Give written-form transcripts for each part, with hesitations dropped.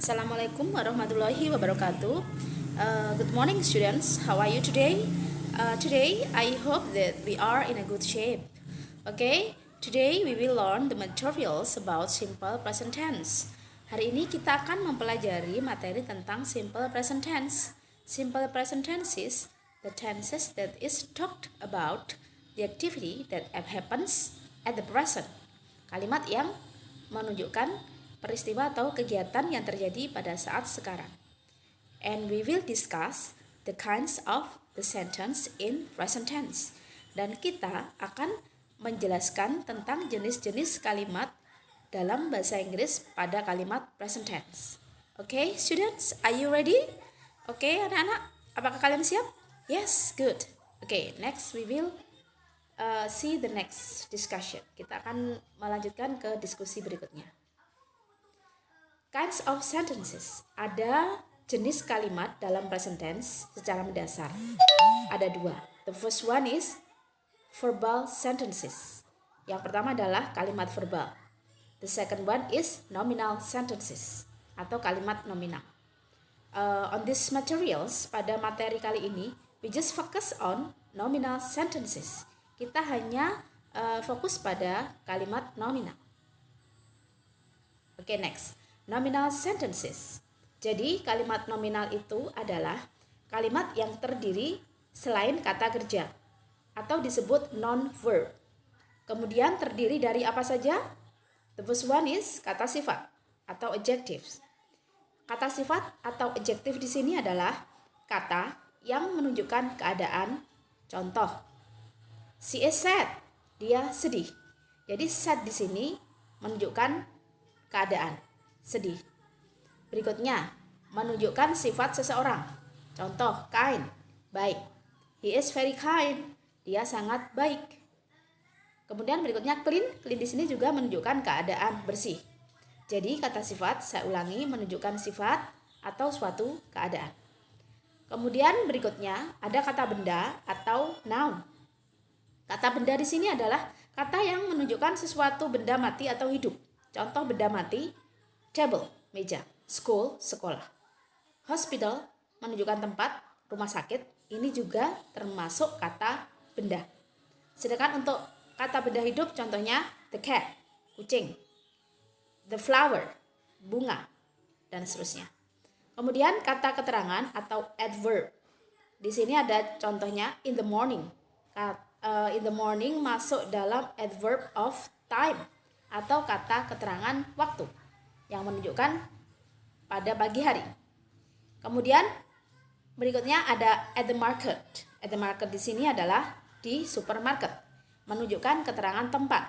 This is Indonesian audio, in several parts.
Assalamualaikum warahmatullahi wabarakatuh. Good morning, students. How are you today? Today, I hope that we are in a good shape. Okay, today we will learn the materials about simple present tense. Hari ini kita akan mempelajari materi tentang simple present tense. Simple present tense is the tenses that is talked about the activity that happens at the present. Kalimat yang menunjukkan peristiwa atau kegiatan yang terjadi pada saat sekarang. And we will discuss the kinds of the sentence in present tense. Dan kita akan menjelaskan tentang jenis-jenis kalimat dalam bahasa Inggris pada kalimat present tense. Okay, students, are you ready? Okay, anak-anak, apakah kalian siap? Yes, good. Okay, next we will see the next discussion. Kita akan melanjutkan ke diskusi berikutnya. Kinds of sentences. Ada jenis kalimat dalam present tense secara mendasar. Ada dua. The first one is verbal sentences. Yang pertama adalah kalimat verbal. The second one is nominal sentences atau kalimat nominal. On these materials, pada materi kali ini, we just focus on nominal sentences. Kita hanya fokus pada kalimat nominal. Okay, next. Nominal sentences. Jadi kalimat nominal itu adalah kalimat yang terdiri selain kata kerja atau disebut non-verb. Kemudian terdiri dari apa saja? The first one is kata sifat atau adjectives. Kata sifat atau adjective di sini adalah kata yang menunjukkan keadaan. Contoh, she is sad. Dia sedih. Jadi sad di sini menunjukkan keadaan. Sedih. Berikutnya, menunjukkan sifat seseorang. Contoh, kind, baik. He is very kind. Dia sangat baik. Kemudian berikutnya clean. Clean di sini juga menunjukkan keadaan bersih. Jadi kata sifat, saya ulangi, menunjukkan sifat atau suatu keadaan. Kemudian berikutnya ada kata benda atau noun. Kata benda di sini adalah kata yang menunjukkan sesuatu benda mati atau hidup. Contoh benda mati, table, meja. School, sekolah. Hospital, menunjukkan tempat, rumah sakit. Ini juga termasuk kata benda. Sedangkan untuk kata benda hidup, contohnya the cat, kucing. The flower, bunga, dan seterusnya. Kemudian kata keterangan atau adverb. Di sini ada contohnya in the morning. In the morning masuk dalam adverb of time atau kata keterangan waktu yang menunjukkan pada pagi hari. Kemudian berikutnya ada at the market. At the market di sini adalah di supermarket, menunjukkan keterangan tempat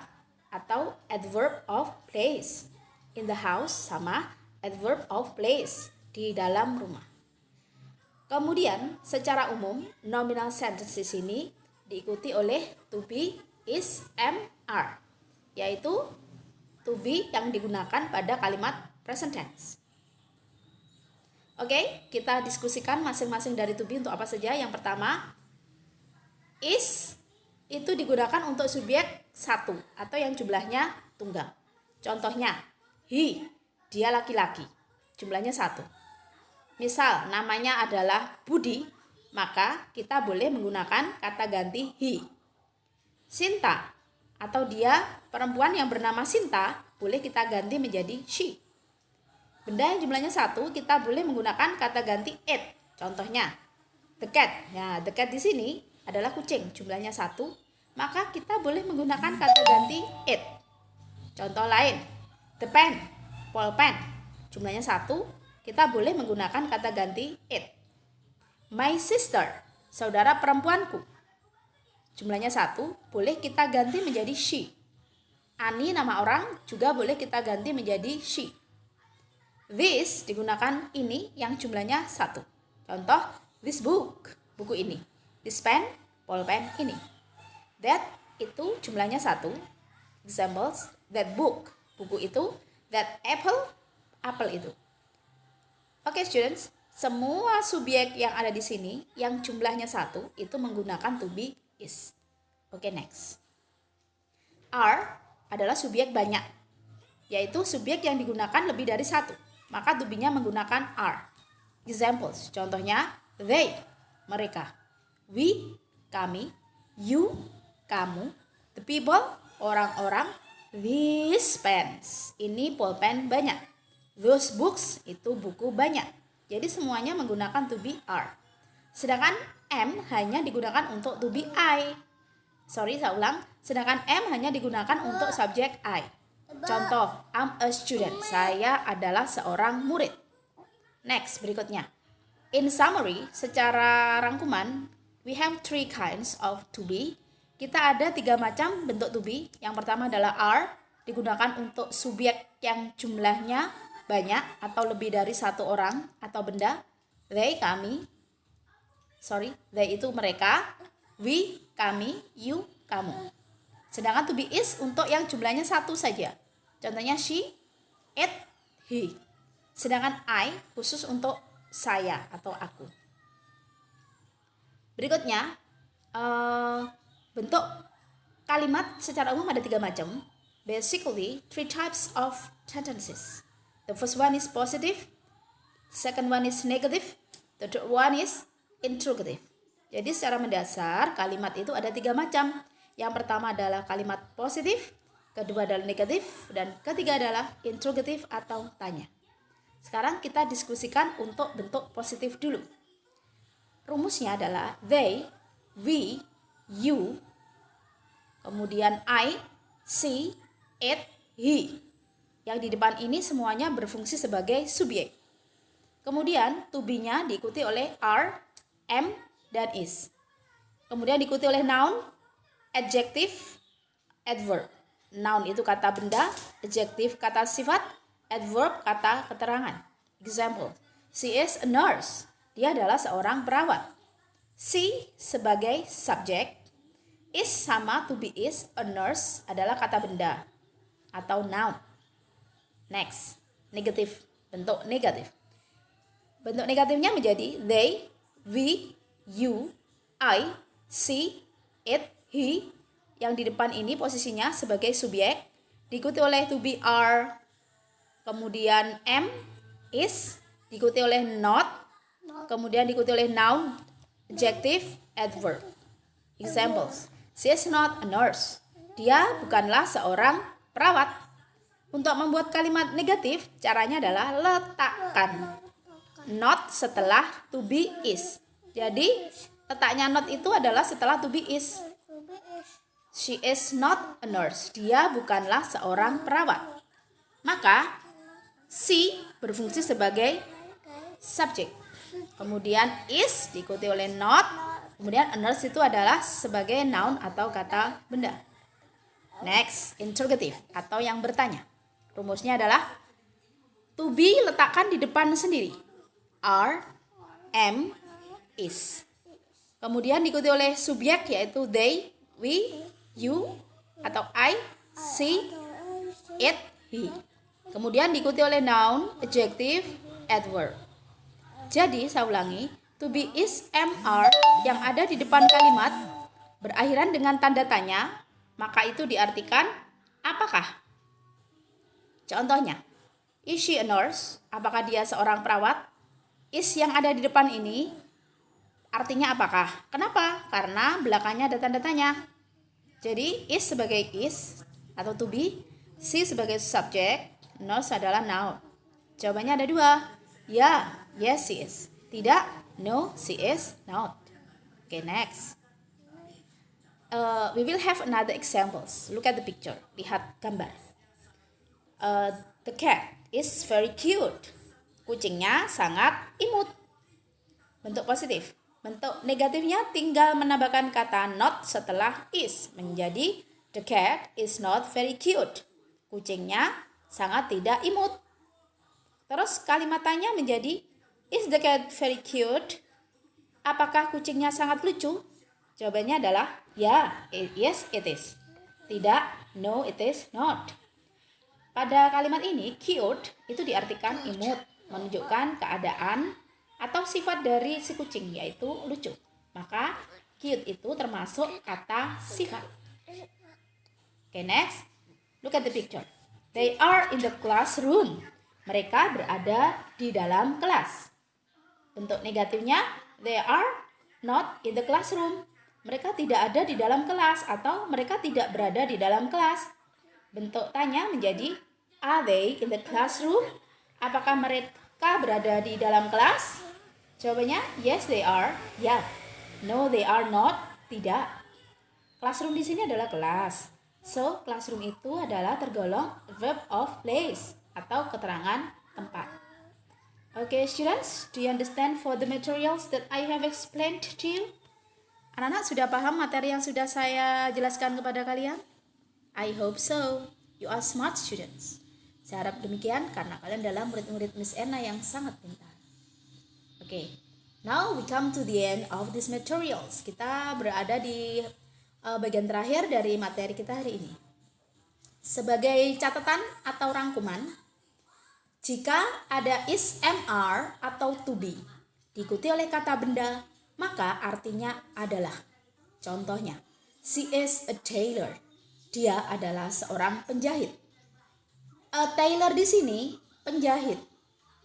atau adverb of place. In the house sama adverb of place, di dalam rumah. Kemudian secara umum nominal sentences ini diikuti oleh to be, is, am, are, yaitu to be yang digunakan pada kalimat present tense. Oke, kita diskusikan masing-masing dari to be untuk apa saja. Yang pertama, is itu digunakan untuk subjek satu atau yang jumlahnya tunggal. Contohnya, he, dia laki-laki, jumlahnya satu. Misal namanya adalah Budi, maka kita boleh menggunakan kata ganti he. Sinta, atau dia perempuan yang bernama Sinta, boleh kita ganti menjadi she. Benda yang jumlahnya satu, kita boleh menggunakan kata ganti it. Contohnya, the cat. Ya, the cat di sini adalah kucing, jumlahnya satu, maka kita boleh menggunakan kata ganti it. Contoh lain, the pen, pulpen, jumlahnya satu, kita boleh menggunakan kata ganti it. My sister, saudara perempuanku, jumlahnya satu, boleh kita ganti menjadi she. Ani nama orang juga boleh kita ganti menjadi she. This digunakan ini yang jumlahnya satu. Contoh, this book, buku ini. This pen, pulpen ini. That itu jumlahnya satu. Examples, that book, buku itu. That apple, apel itu. Oke, students, semua subjek yang ada di sini yang jumlahnya satu itu menggunakan to be, is. Oke, next. Are adalah subjek banyak, yaitu subjek yang digunakan lebih dari satu. maka to be-nya menggunakan are. Examples, contohnya they, mereka, we, kami, you, kamu, the people, orang-orang, these pens, ini pulpen banyak, those books, itu buku banyak. Jadi semuanya menggunakan to be are. Sedangkan am hanya digunakan untuk to be I. Saya ulang. Sedangkan am hanya digunakan untuk subjek I. Contoh, I'm a student. Saya adalah seorang murid. Next, berikutnya. In summary, secara rangkuman, we have 3 kinds of to be. Kita ada 3 macam bentuk to be. Yang pertama adalah are, digunakan untuk subjek yang jumlahnya banyak atau lebih dari 1 orang atau benda. They, kami. They itu mereka. We, kami. You, kamu. Sedangkan to be is untuk yang jumlahnya 1 saja. Contohnya she, it, he. Sedangkan I khusus untuk saya atau aku. Berikutnya, bentuk kalimat secara umum ada 3 macam. Basically, 3 types of sentences. The first one is positive, second one is negative, the third one is interrogative. Jadi secara mendasar kalimat itu ada 3 macam. Yang pertama adalah kalimat positif, kedua adalah negatif, dan ketiga adalah interrogative atau tanya. Sekarang kita diskusikan untuk bentuk positif dulu. Rumusnya adalah they, we, you, kemudian I, she, it, he. Yang di depan ini semuanya berfungsi sebagai subjek. Kemudian to be-nya diikuti oleh are, am, dan is. Kemudian diikuti oleh noun, adjective, adverb. Noun itu kata benda, adjective kata sifat, adverb kata keterangan. Example, she is a nurse. Dia adalah seorang perawat. She sebagai subjek, is sama to be is, a nurse adalah kata benda atau noun. Next, negatif, bentuk negatif. Bentuk negatifnya menjadi they, we, you, I, she, it, he. Yang di depan ini posisinya sebagai subjek, diikuti oleh to be are, kemudian am, is, diikuti oleh not, kemudian diikuti oleh noun, adjective, adverb. Examples, she is not a nurse. Dia bukanlah seorang perawat. Untuk membuat kalimat negatif, caranya adalah letakkan not setelah to be is. Jadi letaknya not itu adalah setelah to be is. She is not a nurse. Dia bukanlah seorang perawat. Maka she berfungsi sebagai subjek. Kemudian is diikuti oleh not. Kemudian a nurse itu adalah sebagai noun atau kata benda. Next, interrogative atau yang bertanya. Rumusnya adalah to be letakkan di depan sendiri. Are, am, is. Kemudian diikuti oleh subjek yaitu they, we, you, atau I, she, it, he. Kemudian diikuti oleh noun, adjective, adverb. Jadi saya ulangi, to be, is, am, are yang ada di depan kalimat berakhiran dengan tanda tanya, maka itu diartikan apakah? Contohnya, is she a nurse? Apakah dia seorang perawat? Is yang ada di depan ini artinya apakah? Kenapa? Karena belakangnya ada tanda tanya. Jadi is sebagai is atau to be, she sebagai subjek, nurse adalah noun. Jawabannya ada 2. Ya, yes she is. Tidak, no she is not. Okay, next. We will have another examples. Look at the picture. Lihat gambar. The cat is very cute. Kucingnya sangat imut. Bentuk positif. Bentuk negatifnya tinggal menambahkan kata not setelah is menjadi the cat is not very cute. Kucingnya sangat tidak imut. Terus kalimat tanya menjadi is the cat very cute? Apakah kucingnya sangat lucu? Jawabannya adalah ya, yes it is. Tidak, no it is not. Pada kalimat ini cute itu diartikan imut, menunjukkan keadaan atau sifat dari si kucing yaitu lucu. Maka cute itu termasuk kata sifat. Okay, next. Look at the picture. They are in the classroom. Mereka berada di dalam kelas. Bentuk negatifnya, they are not in the classroom. Mereka tidak ada di dalam kelas atau mereka tidak berada di dalam kelas. Bentuk tanya menjadi, are they in the classroom? Apakah mereka berada di dalam kelas? Jawabannya, yes they are. Ya. No they are not. Tidak. Classroom di sini adalah kelas. So, classroom itu adalah tergolong verb of place atau keterangan tempat. Okay, students, do you understand for the materials that I have explained to you? Anak-anak sudah paham materi yang sudah saya jelaskan kepada kalian? I hope so. You are smart students. Saya harap demikian karena kalian adalah murid-murid Miss Ena yang sangat pintar. Okay, now we come to the end of these materials. Kita berada di bagian terakhir dari materi kita hari ini. Sebagai catatan atau rangkuman, jika ada is, am, are atau to be diikuti oleh kata benda, maka artinya adalah. Contohnya, she is a tailor. Dia adalah seorang penjahit. A tailor di sini penjahit.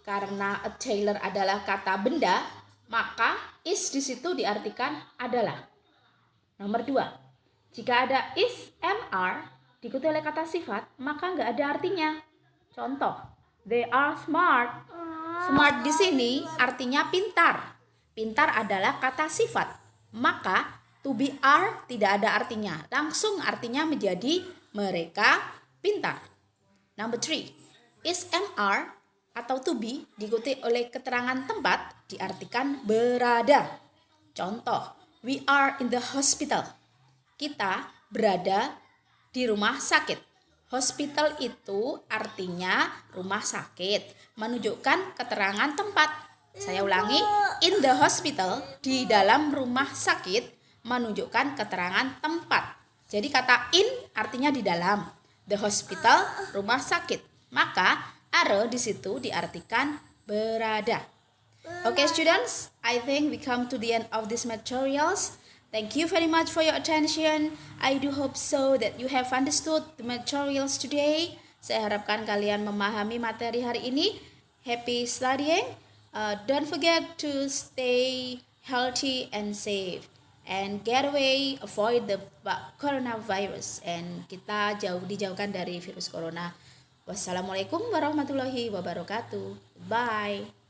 Karena a tailor adalah kata benda, maka is di situ diartikan adalah. Nomor 2. Jika ada is, am, are diikuti oleh kata sifat, maka nggak ada artinya. Contoh, they are smart. Smart di sini artinya pintar. Pintar adalah kata sifat. Maka to be are tidak ada artinya. Langsung artinya menjadi mereka pintar. Number 3. Is, am, are atau to be diikuti oleh keterangan tempat diartikan berada. Contoh, we are in the hospital. Kita berada di rumah sakit. Hospital itu artinya rumah sakit, menunjukkan keterangan tempat. Saya ulangi, in the hospital, di dalam rumah sakit, menunjukkan keterangan tempat. Jadi kata in artinya di dalam, the hospital, rumah sakit. Maka are di situ diartikan berada. Okay students, I think we come to the end of these materials. Thank you very much for your attention. I do hope so that you have understood the materials today. Saya harapkan kalian memahami materi hari ini. Happy studying. Don't forget to stay healthy and safe. And get away, avoid the coronavirus. And kita dijauhkan dari virus corona. Wassalamualaikum warahmatullahi wabarakatuh. Bye.